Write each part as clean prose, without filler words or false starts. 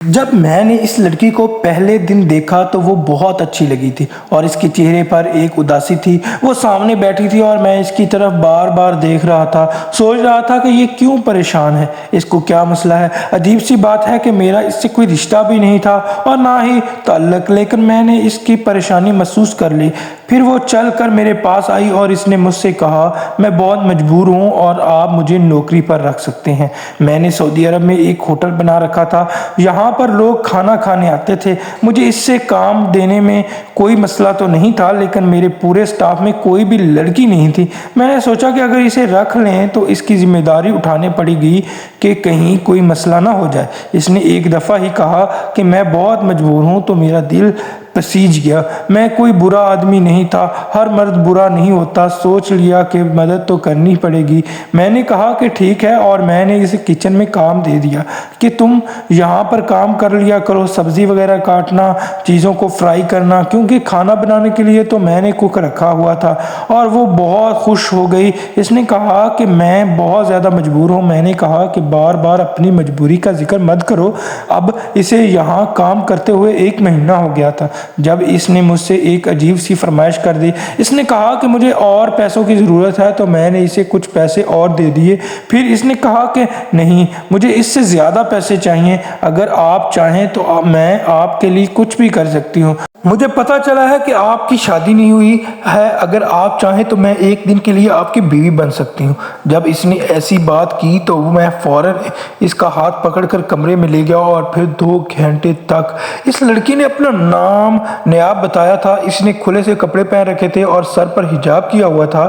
جب میں نے اس لڑکی کو پہلے دن دیکھا تو وہ بہت اچھی لگی تھی اور اس کے چہرے پر ایک اداسی تھی۔ وہ سامنے بیٹھی تھی اور میں اس کی طرف بار بار دیکھ رہا تھا، سوچ رہا تھا کہ یہ کیوں پریشان ہے، اس کو کیا مسئلہ ہے۔ عجیب سی بات ہے کہ میرا اس سے کوئی رشتہ بھی نہیں تھا اور نہ ہی تعلق، لیکن میں نے اس کی پریشانی محسوس کر لی۔ پھر وہ چل کر میرے پاس آئی اور اس نے مجھ سے کہا، میں بہت مجبور ہوں اور آپ مجھے نوکری پر رکھ سکتے ہیں۔ میں نے سعودی عرب میں ایک ہوٹل بنا رکھا تھا، یہاں پر لوگ کھانا کھانے آتے تھے۔ مجھے اس سے کام دینے میں کوئی مسئلہ تو نہیں تھا، لیکن میرے پورے سٹاف میں کوئی بھی لڑکی نہیں تھی۔ میں نے سوچا کہ اگر اسے رکھ لیں تو اس کی ذمہ داری اٹھانی پڑے گی کہ کہیں کوئی مسئلہ نہ ہو جائے۔ اس نے ایک دفعہ ہی کہا کہ میں بہت مجبور ہوں تو میرا دل پسیج گیا۔ میں کوئی برا آدمی نہیں تھا، ہر مرد برا نہیں ہوتا، سوچ لیا کہ مدد تو کرنی پڑے گی۔ میں نے کہا کہ ٹھیک ہے اور میں نے اسے کچن میں کام دے دیا کہ تم یہاں پر کام کر لیا کرو، سبزی وغیرہ کاٹنا، چیزوں کو فرائی کرنا، کیونکہ کھانا بنانے کے لیے تو میں نے کوک رکھا ہوا تھا۔ اور وہ بہت خوش ہو گئی۔ اس نے کہا کہ میں بہت زیادہ مجبور ہوں۔ میں نے کہا کہ بار بار اپنی مجبوری کا ذکر مت کرو، اب اسے یہاں کام کرتے ہوئے 1 مہینہ ہو گیا تھا جب اس نے مجھ سے ایک عجیب سی فرمائش کر دی۔ اس نے کہا کہ مجھے اور پیسوں کی ضرورت ہے تو میں نے اسے کچھ پیسے اور دے دیے۔ پھر اس نے کہا کہ نہیں، مجھے اس سے زیادہ پیسے چاہیے، اگر آپ چاہیں تو میں آپ کے لیے کچھ بھی کر سکتی ہوں۔ مجھے پتا چلا ہے کہ آپ کی شادی نہیں ہوئی ہے، اگر آپ چاہیں تو میں 1 دن کے لیے آپ کی بیوی بن سکتی ہوں۔ جب اس نے ایسی بات کی تو میں فوراً اس کا ہاتھ پکڑ کر کمرے میں لے گیا اور پھر 2 گھنٹے تک اس لڑکی نے اپنا نام نیاب بتایا تھا۔ اس نے کھلے سے کپڑے پہن رکھے تھے اور سر پر حجاب کیا ہوا تھا۔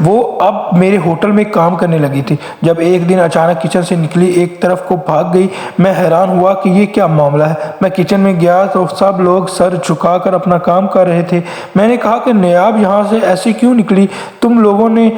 وہ اب میرے ہوٹل میں کام کرنے لگی تھی۔ جب ایک دن اچانک کچن سے نکلی، ایک طرف کو بھاگ گئی، میں حیران ہوا کہ یہ کیا معاملہ ہے۔ میں کچن میں گیا تو سب لوگ سر جھکا کر اپنا کام کر رہے تھے۔ میں نے کہا کہ نیاب یہاں سے ایسی کیوں نکلی؟ تم لوگوں نے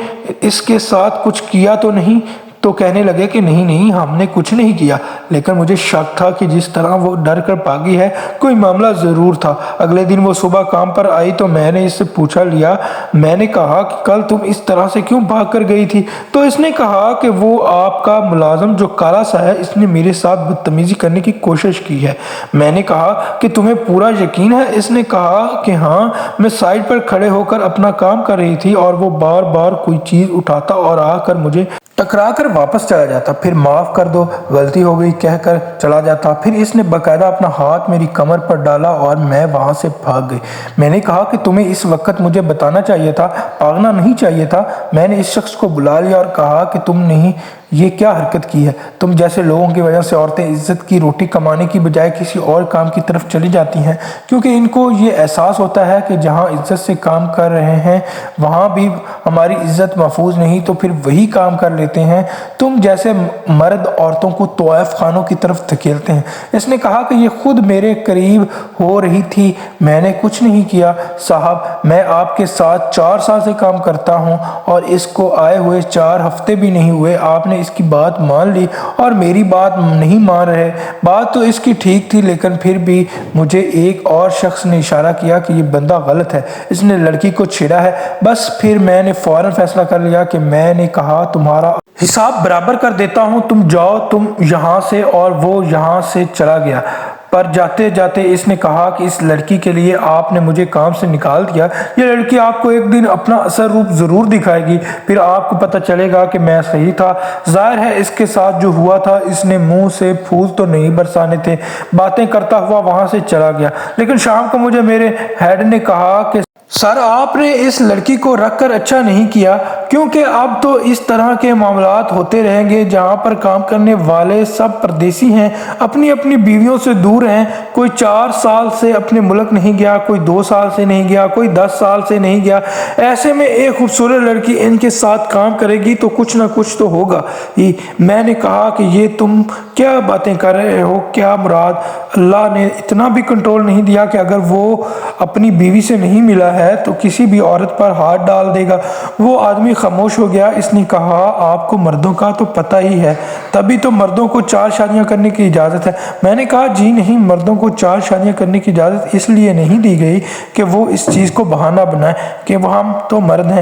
اس کے ساتھ کچھ کیا تو نہیں؟ تو کہنے لگے کہ نہیں، ہم نے کچھ نہیں کیا، لیکن مجھے شک تھا کہ جس طرح وہ ڈر کر بھاگی ہے کوئی معاملہ ضرور تھا۔ اگلے دن وہ صبح کام پر آئی تو میں نے اس سے پوچھا لیا، میں نے کہا کہ کل تم اس طرح سے کیوں بھاگ کر گئی تھی؟ تو اس نے کہا کہ وہ آپ کا ملازم جو کالا سا ہے، اس نے میرے ساتھ بدتمیزی کرنے کی کوشش کی ہے۔ میں نے کہا کہ تمہیں پورا یقین ہے؟ اس نے کہا کہ ہاں، میں سائٹ پر کھڑے ہو کر اپنا کام کر رہی تھی اور وہ بار بار کوئی چیز اٹھاتا اور آ کر مجھے ٹکرا کر واپس چلا جاتا، پھر معاف کر دو، غلطی ہو گئی کہہ کر چلا جاتا۔ پھر اس نے باقاعدہ اپنا ہاتھ میری کمر پر ڈالا اور میں وہاں سے بھاگ گئی۔ میں نے کہا کہ تمہیں اس وقت مجھے بتانا چاہیے تھا، بھاگنا نہیں چاہیے تھا۔ میں نے اس شخص کو بلا لیا اور کہا کہ تم نے یہ کیا حرکت کی ہے؟ تم جیسے لوگوں کی وجہ سے عورتیں عزت کی روٹی کمانے کی بجائے کسی اور کام کی طرف چلی جاتی ہیں، کیونکہ ان کو یہ احساس ہوتا ہے کہ جہاں عزت سے کام کر رہے ہیں وہاں بھی ہماری عزت محفوظ نہیں، تو پھر وہی کام کر لیتے ہیں۔ تم جیسے مرد عورتوں کو طوائف خانوں کی طرف دھکیلتے ہیں۔ اس نے کہا کہ یہ خود میرے قریب ہو رہی تھی، میں نے کچھ نہیں کیا۔ صاحب، میں آپ کے ساتھ 4 سال سے کام کرتا ہوں اور اس کو آئے ہوئے 4 ہفتے بھی نہیں ہوئے، آپ نے اس کی بات مان لی اور میری بات نہیں مان رہے۔ بات تو اس کی ٹھیک تھی، لیکن پھر بھی مجھے ایک اور شخص نے اشارہ کیا کہ یہ بندہ غلط ہے، اس نے لڑکی کو چھیڑا ہے۔ بس پھر میں نے فوراً فیصلہ کر لیا کہ میں نے کہا تمہارا حساب برابر کر دیتا ہوں، تم جاؤ تم یہاں سے، اور وہ یہاں سے چلا گیا۔ پر جاتے جاتے اس نے کہا کہ اس لڑکی کے لیے آپ نے مجھے کام سے نکال دیا، یہ لڑکی آپ کو ایک دن اپنا اصل روپ ضرور دکھائے گی، پھر آپ کو پتہ چلے گا کہ میں صحیح تھا۔ ظاہر ہے اس کے ساتھ جو ہوا تھا، اس نے منہ سے پھول تو نہیں برسانے تھے۔ باتیں کرتا ہوا وہاں سے چلا گیا، لیکن شام کو مجھے میرے ہیڈ نے کہا کہ سر، آپ نے اس لڑکی کو رکھ کر اچھا نہیں کیا، کیونکہ اب تو اس طرح کے معاملات ہوتے رہیں گے۔ جہاں پر کام کرنے والے سب پردیسی ہیں، اپنی اپنی بیویوں سے دور ہیں، کوئی 4 سال سے اپنے ملک نہیں گیا، کوئی 2 سال سے نہیں گیا، کوئی 10 سال سے نہیں گیا۔ ایسے میں ایک خوبصورت لڑکی ان کے ساتھ کام کرے گی تو کچھ نہ کچھ تو ہوگا ہی۔ میں نے کہا کہ یہ تم کیا باتیں کر رہے ہو؟ کیا مراد؟ اللہ نے اتنا بھی کنٹرول نہیں دیا کہ اگر وہ اپنی بیوی سے نہیں ملا ہے تو کسی بھی عورت پر ہاتھ ڈال دے گا۔ وہ آدمی خاموش ہو گیا۔ اس نے کہا، آپ کو مردوں کا تو پتہ ہی ہے، تبھی تو مردوں کو 4 شادیاں کرنے کی اجازت ہے۔ میں نے کہا جی نہیں، مردوں کو 4 شادیاں کرنے کی اجازت اس لیے نہیں دی گئی کہ وہ اس چیز کو بہانہ بنائیں کہ وہ ہم تو مرد ہیں۔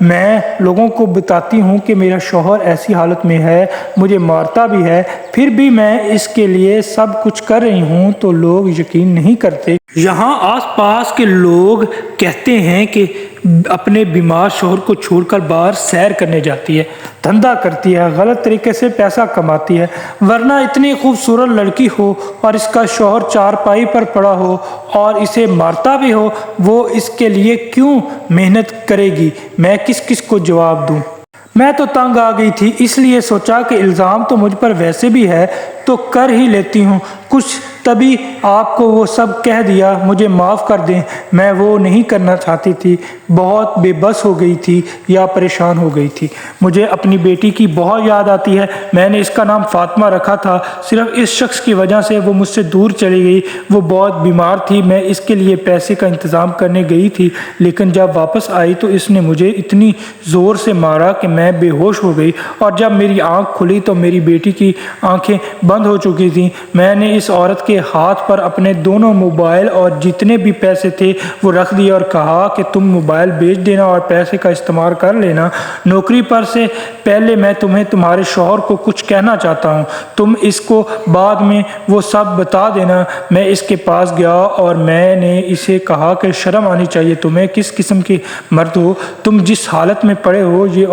میں لوگوں کو بتاتی ہوں کہ میرا شوہر ایسی حالت میں ہے، مجھے مارتا بھی ہے، پھر بھی میں اس کے لیے سب کچھ کر رہی ہوں تو لوگ یقین نہیں کرتے۔ یہاں آس پاس کے لوگ کہتے ہیں کہ اپنے بیمار شوہر کو چھوڑ کر باہر سیر کرنے جاتی ہے، دھندا کرتی ہے، غلط طریقے سے پیسہ کماتی ہے، ورنہ اتنی خوبصورت لڑکی ہو اور اس کا شوہر چارپائی پر پڑا ہو اور اسے مارتا بھی ہو، وہ اس کے لیے کیوں محنت کرے گی؟ میں کس کو جواب دوں؟ میں تو تنگ آ گئی تھی، اس لیے سوچا کہ الزام تو مجھ پر ویسے بھی ہے تو کر ہی لیتی ہوں کچھ، تبھی آپ کو وہ سب کہہ دیا۔ مجھے معاف کر دیں، میں وہ نہیں کرنا چاہتی تھی، بہت بے بس ہو گئی تھی یا پریشان ہو گئی تھی۔ مجھے اپنی بیٹی کی بہت یاد آتی ہے، میں نے اس کا نام فاطمہ رکھا تھا، صرف اس شخص کی وجہ سے وہ مجھ سے دور چلی گئی۔ وہ بہت بیمار تھی، میں اس کے لیے پیسے کا انتظام کرنے گئی تھی، لیکن جب واپس آئی تو اس نے مجھے اتنی زور سے مارا کہ میں بے ہوش ہو گئی، اور جب میری آنکھ کھلی تو میری بیٹی کی آنکھیں بند ہو چکی تھیں۔ میں نے اس عورت کے ہاتھ پر اپنے دونوں موبائل اور جتنے بھی پیسے تھے وہ رکھ دیے اور کہا کہ تم موبائل بیچ دینا اور پیسے کا استعمال کر لینا۔ نوکری پر سے پہلے میں تمہارے شوہر کو کچھ کہنا چاہتا ہوں، تم اس کو بعد میں وہ سب بتا دینا۔ میں اس کے پاس گیا اور میں نے اسے کہا کہ شرم آنی چاہیے تمہیں، کس قسم کی مرد ہو تم، جس حالت میں پڑے ہو۔ یہ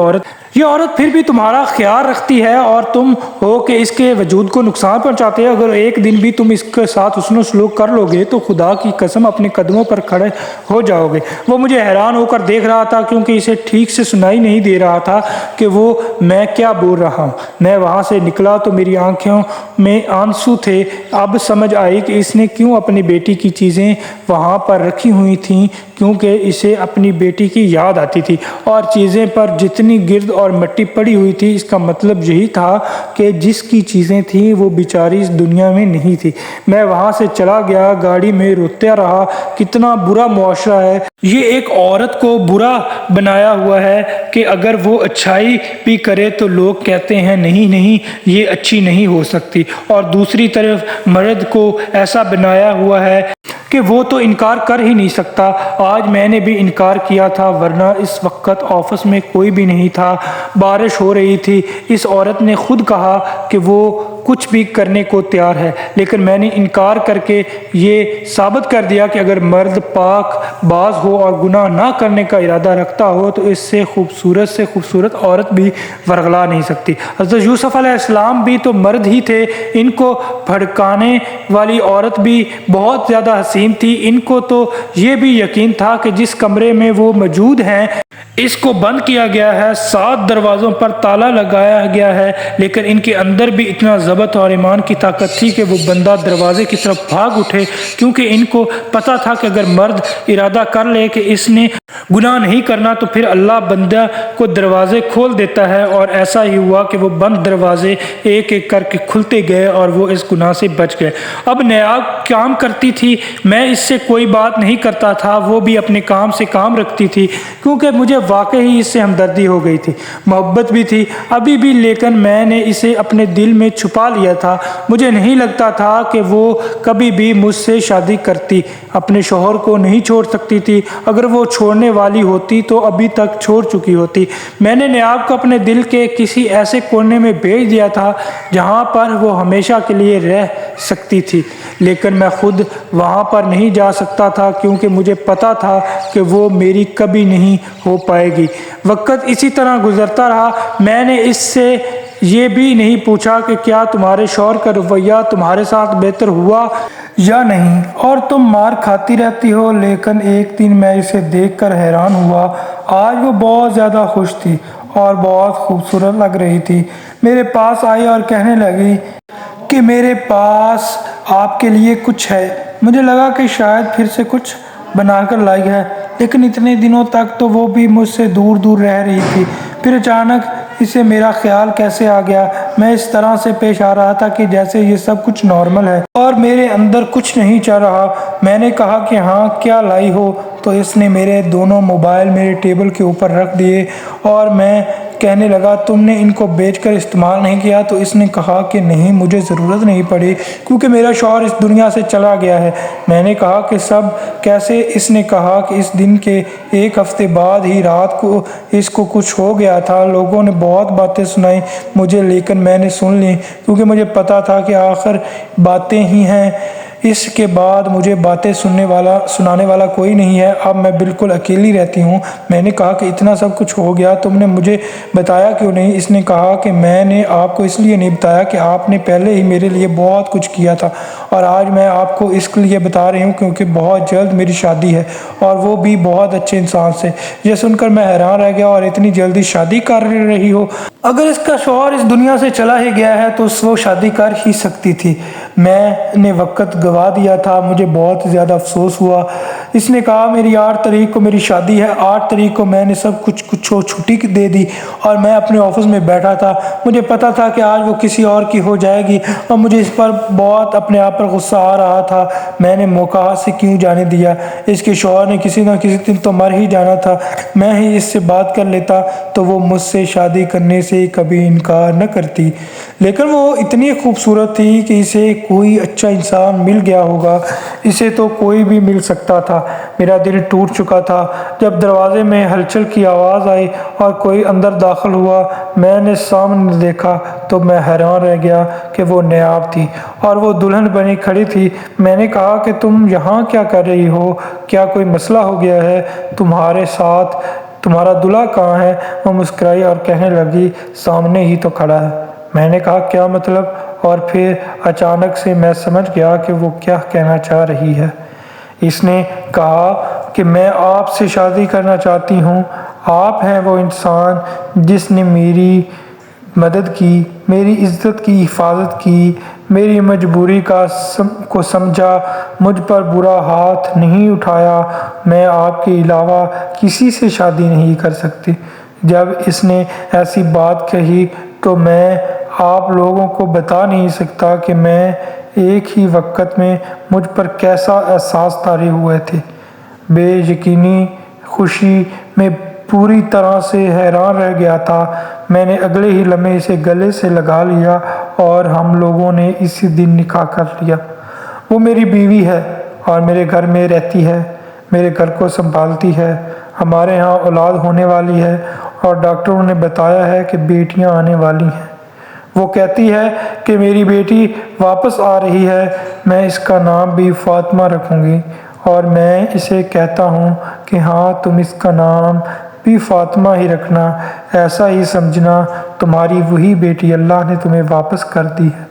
عورت پھر بھی تمہارا خیال رکھتی ہے اور تم ہو کہ اس کے وجود کو نقصان پہنچاتے ہو۔ اگر ایک دن بھی تم اس کے ساتھ حسن و سلوک کر لو گے تو خدا کی قسم اپنے قدموں پر کھڑے ہو جاؤ گے۔ وہ مجھے حیران ہو کر دیکھ رہا تھا کیونکہ اسے ٹھیک سے سنائی نہیں دے رہا تھا کہ وہ میں کیا بول رہا ہوں۔ میں وہاں سے نکلا تو میری آنکھوں میں آنسو تھے۔ اب سمجھ آئی کہ اس نے کیوں اپنی بیٹی کی چیزیں وہاں پر رکھی ہوئی تھیں، کیونکہ اسے اپنی بیٹی کی یاد آتی تھی، اور چیزیں پر جتنی گرد اور مٹی پڑی ہوئی تھی اس کا مطلب یہی تھا کہ جس کی چیزیں تھیں وہ بیچاری اس دنیا میں نہیں تھی۔ میں وہاں سے چلا گیا، گاڑی میں روتا رہا۔ کتنا برا معاشرہ ہے، یہ ایک عورت کو برا بنایا ہوا ہے کہ اگر وہ اچھائی بھی کرے تو لوگ کہتے ہیں نہیں یہ اچھی نہیں ہو سکتی، اور دوسری طرف مرد کو ایسا بنایا ہوا ہے کہ وہ تو انکار کر ہی نہیں سکتا۔ آج میں نے بھی انکار کیا تھا، ورنہ اس وقت آفس میں کوئی بھی نہیں تھا، بارش ہو رہی تھی۔ اس عورت نے خود کہا کہ وہ کچھ بھی کرنے کو تیار ہے، لیکن میں نے انکار کر کے یہ ثابت کر دیا کہ اگر مرد پاک باز ہو اور گناہ نہ کرنے کا ارادہ رکھتا ہو تو اس سے خوبصورت عورت بھی ورغلا نہیں سکتی۔ حضرت یوسف علیہ السلام بھی تو مرد ہی تھے، ان کو بھڑکانے والی عورت بھی بہت زیادہ حسین تھی۔ ان کو تو یہ بھی یقین تھا کہ جس کمرے میں وہ موجود ہیں اس کو بند کیا گیا ہے، 7 دروازوں پر تالا لگایا گیا ہے، لیکن ان کے اندر بھی اتنا ضبط اور ایمان کی طاقت تھی کہ وہ بندہ دروازے کی طرف بھاگ اٹھے، کیونکہ ان کو پتا تھا کہ اگر مرد ارادہ کر لے کہ اس نے گناہ نہیں کرنا تو پھر اللہ بندہ کو دروازے کھول دیتا ہے، اور ایسا ہی ہوا کہ وہ بند دروازے ایک ایک کر کے کھلتے گئے اور وہ اس گناہ سے بچ گئے۔ اب نیاب کام کرتی تھی، میں اس سے کوئی بات نہیں کرتا تھا، وہ بھی اپنے کام سے کام رکھتی تھی، کیونکہ مجھے واقعی اس سے ہمدردی ہو گئی تھی، محبت بھی تھی ابھی بھی، لیکن میں نے اسے اپنے دل میں چھپا لیا تھا۔ مجھے نہیں لگتا تھا کہ وہ کبھی بھی مجھ سے شادی کرتی، اپنے شوہر کو نہیں چھوڑ سکتی تھی، اگر وہ چھوڑنے والی ہوتی تو ابھی تک چھوڑ چکی ہوتی۔ میں نے نیاب کو اپنے دل کے کسی ایسے کونے میں بھیج دیا تھا جہاں پر وہ ہمیشہ کے لیے رہ سکتی تھی، لیکن میں خود وہاں پر نہیں جا سکتا تھا کیونکہ مجھے پتا تھا کہ وہ میری کبھی نہیں ہو پائے گی۔ وقت اسی طرح گزرتا رہا، میں نے اس سے یہ بھی نہیں پوچھا کہ کیا تمہارے شوہر کا رویہ تمہارے ساتھ بہتر ہوا یا نہیں، اور تم مار کھاتی رہتی ہو، لیکن ایک دن میں اسے دیکھ کر حیران ہوا۔ آج وہ بہت زیادہ خوش تھی اور بہت خوبصورت لگ رہی تھی۔ میرے پاس آئی اور کہنے لگی کہ میرے پاس آپ کے لیے کچھ ہے۔ مجھے لگا کہ شاید پھر سے کچھ بنا کر لائی ہے، لیکن اتنے دنوں تک تو وہ بھی مجھ سے دور دور رہ رہی تھی، پھر اچانک اسے میرا خیال کیسے آ گیا۔ میں اس طرح سے پیش آ رہا تھا کہ جیسے یہ سب کچھ نارمل ہے اور میرے اندر کچھ نہیں چل رہا۔ میں نے کہا کہ ہاں کیا لائی ہو، تو اس نے میرے دونوں موبائل میرے ٹیبل کے اوپر رکھ دیے اور میں کہنے لگا تم نے ان کو بیچ کر استعمال نہیں کیا؟ تو اس نے کہا کہ نہیں، مجھے ضرورت نہیں پڑی کیونکہ میرا شوہر اس دنیا سے چلا گیا ہے۔ میں نے کہا کہ سب کیسے؟ اس نے کہا کہ اس دن کے 1 ہفتے بعد ہی رات کو اس کو کچھ ہو گیا تھا۔ لوگوں نے بہت باتیں سنائی مجھے، لیکن میں نے سن لی کیونکہ مجھے پتا تھا کہ آخر باتیں ہی ہیں۔ اس کے بعد مجھے باتیں سنانے والا کوئی نہیں ہے۔ اب میں بالکل اکیلی رہتی ہوں۔ میں نے کہا کہ اتنا سب کچھ ہو گیا، تم نے مجھے بتایا کیوں نہیں؟ اس نے کہا کہ میں نے آپ کو اس لیے نہیں بتایا کہ آپ نے پہلے ہی میرے لیے بہت کچھ کیا تھا، اور آج میں آپ کو اس لیے بتا رہی ہوں کیونکہ بہت جلد میری شادی ہے، اور وہ بھی بہت اچھے انسان سے۔ یہ سن کر میں حیران رہ گیا، اور اتنی جلدی شادی کر رہی ہو؟ اگر اس کا شوہر اس دنیا سے چلا ہی گیا ہے تو وہ شادی کر ہی سکتی تھی۔ میں نے وقت گوا دیا تھا، مجھے بہت زیادہ افسوس ہوا۔ اس نے کہا میری 8 تاریخ کو میری شادی ہے۔ 8 تاریخ کو میں نے سب کچھ چھٹی دے دی اور میں اپنے آفس میں بیٹھا تھا۔ مجھے پتا تھا کہ آج وہ کسی اور کی ہو جائے گی، اور مجھے اس پر بہت اپنے آپ پر غصہ آ رہا تھا۔ میں نے موقع ہاتھ سے کیوں جانے دیا؟ اس کے شوہر نے کسی نہ کسی دن تو مر ہی جانا تھا۔ میں ہی اس سے بات کر لیتا تو وہ مجھ سے شادی کرنے سے کبھی انکار نہ کرتی، لیکن وہ اتنی خوبصورت تھی کہ اسے کوئی اچھا انسان مل گیا ہوگا۔ اسے تو کوئی بھی مل سکتا تھا۔ میرا دل ٹوٹ چکا تھا جب دروازے میں ہلچل کی آواز آئی اور کوئی اندر داخل ہوا۔ میں نے سامنے دیکھا تو میں حیران رہ گیا کہ وہ نیاب تھی اور وہ دلہن بنی کھڑی تھی۔ میں نے کہا کہ تم یہاں کیا کر رہی ہو؟ کیا کوئی مسئلہ ہو گیا ہے؟ تمہارے ساتھ تمہارا دلہا کہاں ہے؟ وہ مسکرائی اور کہنے لگی سامنے ہی تو کھڑا ہے۔ میں نے کہا کیا مطلب؟ اور پھر اچانک سے میں سمجھ گیا کہ وہ کیا کہنا چاہ رہی ہے۔ اس نے کہا کہ میں آپ سے شادی کرنا چاہتی ہوں۔ آپ ہیں وہ انسان جس نے میری مدد کی، میری عزت کی حفاظت کی، میری مجبوری کو سمجھا، مجھ پر برا ہاتھ نہیں اٹھایا۔ میں آپ کے علاوہ کسی سے شادی نہیں کر سکتی۔ جب اس نے ایسی بات کہی تو میں آپ لوگوں کو بتا نہیں سکتا کہ میں ایک ہی وقت میں مجھ پر کیسا احساس طاری ہوئے تھے۔ بے یقینی، خوشی، میں پوری طرح سے حیران رہ گیا تھا۔ میں نے اگلے ہی لمحے اسے گلے سے لگا لیا اور ہم لوگوں نے اسی دن نکاح کر لیا۔ وہ میری بیوی ہے اور میرے گھر میں رہتی ہے، میرے گھر کو سنبھالتی ہے۔ ہمارے ہاں اولاد ہونے والی ہے اور ڈاکٹروں نے بتایا ہے کہ بیٹیاں آنے والی ہیں۔ وہ کہتی ہے کہ میری بیٹی واپس آ رہی ہے۔ میں اس کا نام بھی فاطمہ رکھوں گی، اور میں اسے کہتا ہوں کہ ہاں تم اس کا نام بھی فاطمہ ہی رکھنا۔ ایسا ہی سمجھنا تمہاری وہی بیٹی اللہ نے تمہیں واپس کر دی ہے۔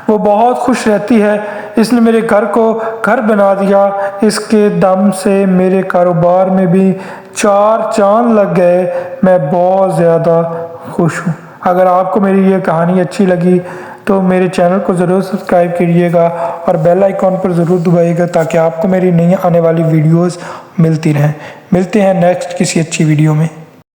وہ بہت خوش رہتی ہے۔ اس نے میرے گھر کو گھر بنا دیا۔ اس کے دم سے میرے کاروبار میں بھی 4 چاند لگ گئے۔ میں بہت زیادہ خوش ہوں۔ اگر آپ کو میری یہ کہانی اچھی لگی تو میرے چینل کو ضرور سبسکرائب کیجیے گا اور بیل آئیکن پر ضرور دبائیے گا تاکہ آپ کو میری نئی آنے والی ویڈیوز ملتی رہیں۔ ملتے ہیں نیکسٹ کسی اچھی ویڈیو میں۔